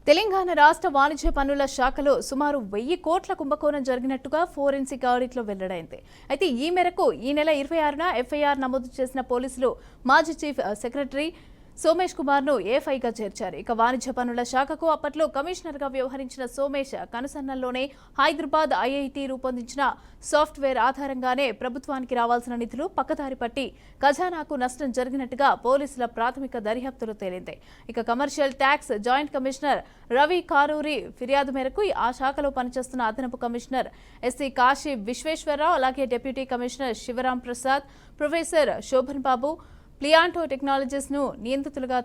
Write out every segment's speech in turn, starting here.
తెలంగాణ రాష్ట్ర వాణిజ్య పన్నుల శాఖలో సుమారు 1000 కోట్ల కుంభకోణం జరిగినట్టుగా ఫోరెన్సిక్ ఆడిట్లో వెల్లడైంది. అయితే ఈ మేరకు ఈ నెల 26న ఎఫ్ఐఆర్ నమోదు చేసిన పోలీసులు మాజీ చీఫ్ సెక్రటరీ సోమేష్ కుమార్ ను ఏఫ్ఐగా చేర్చారు. ఇక వాణిజ్య పన్నుల శాఖకు అప్పట్లో కమిషనర్ గా వ్యవహరించిన సోమేష్ కనుసన్నల్లోనే హైదరాబాద్ ఐఐటి రూపొందించిన సాఫ్ట్వేర్ ఆధారంగానే ప్రభుత్వానికి రావాల్సిన నిధులు పక్కదారి పట్టి ఖజానాకు నష్టం జరిగినట్టుగా పోలీసుల ప్రాథమిక దర్యాప్తులో తేలింది. ఇక commercial tax joint commissioner Ravi Karuri ఫిర్యాదు మేరకు ఆ శాఖలో పనిచేస్తున్న అదనపు కమిషనర్ ఎస్సీ కాశీ విశ్వేశ్వరరావు, అలాగే deputy commissioner Sivaram Prasad, professor Sobhan Babu, ప్లియాంటో టెక్నాలజీస్ ను నియంత్రితులుగా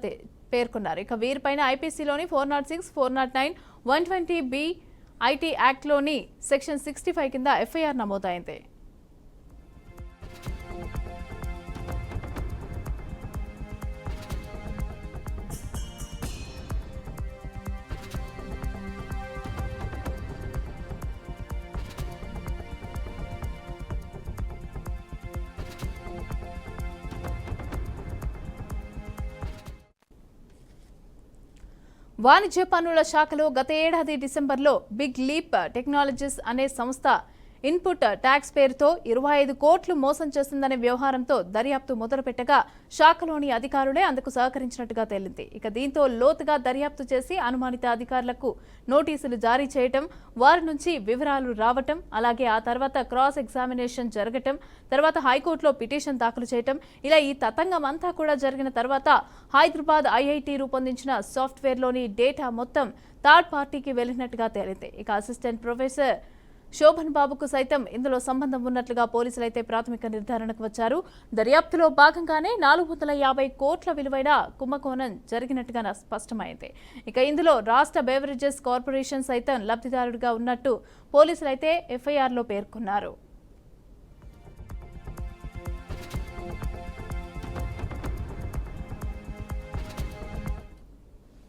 పేర్కొన్నారు. ఇక వీరిపైన ఐపీసీలోని 406, 409, 120B ఐటీ యాక్ట్లోని సెక్షన్ 65 కింద ఎఫ్ఐఆర్ నమోదైంది. వాణిజ్య పన్నుల శాఖలో గత ఏడాది డిసెంబర్లో బిగ్ లీప్ టెక్నాలజీస్ అనే సంస్థ ఇన్పుట్ ట్యాక్స్ పేరుతో 25 కోట్లు మోసం చేసిందనే వ్యవహారంతో దర్యాప్తు మొదలుపెట్టగా శాఖలోని అధికారులే అందుకు సహకరించినట్టుగా తేలింది. ఇక దీంతో లోతుగా దర్యాప్తు చేసి అనుమానిత అధికారులకు నోటీసులు జారీ చేయటం, వారి నుంచి వివరాలు రావటం, అలాగే ఆ తర్వాత క్రాస్ ఎగ్జామినేషన్ జరగటం, తర్వాత హైకోర్టులో పిటిషన్ దాఖలు చేయటం, ఇలా ఈ తతంగం అంతా కూడా జరిగిన తర్వాత హైదరాబాద్ ఐఐటి రూపొందించిన సాఫ్ట్వేర్లోని డేటా మొత్తం థర్డ్ పార్టీకి వెళ్లినట్టుగా తేలింది. ఇక అసిస్టెంట్ ప్రొఫెసర్ శోభన్ బాబుకు సైతం ఇందులో సంబంధం ఉన్నట్లుగా పోలీసులైతే ప్రాథమిక నిర్ధారణకు వచ్చారు. దర్యాప్తులో భాగంగానే 450 కోట్ల విలువైన కుంభకోణం జరిగినట్టుగా స్పష్టమైంది. ఇక ఇందులో రాష్ట్ర బెవరేజెస్ కార్పొరేషన్ సైతం లబ్ధిదారుడిగా ఉన్నట్టు పోలీసులైతే ఎఫ్ఐఆర్లో పేర్కొన్నారు.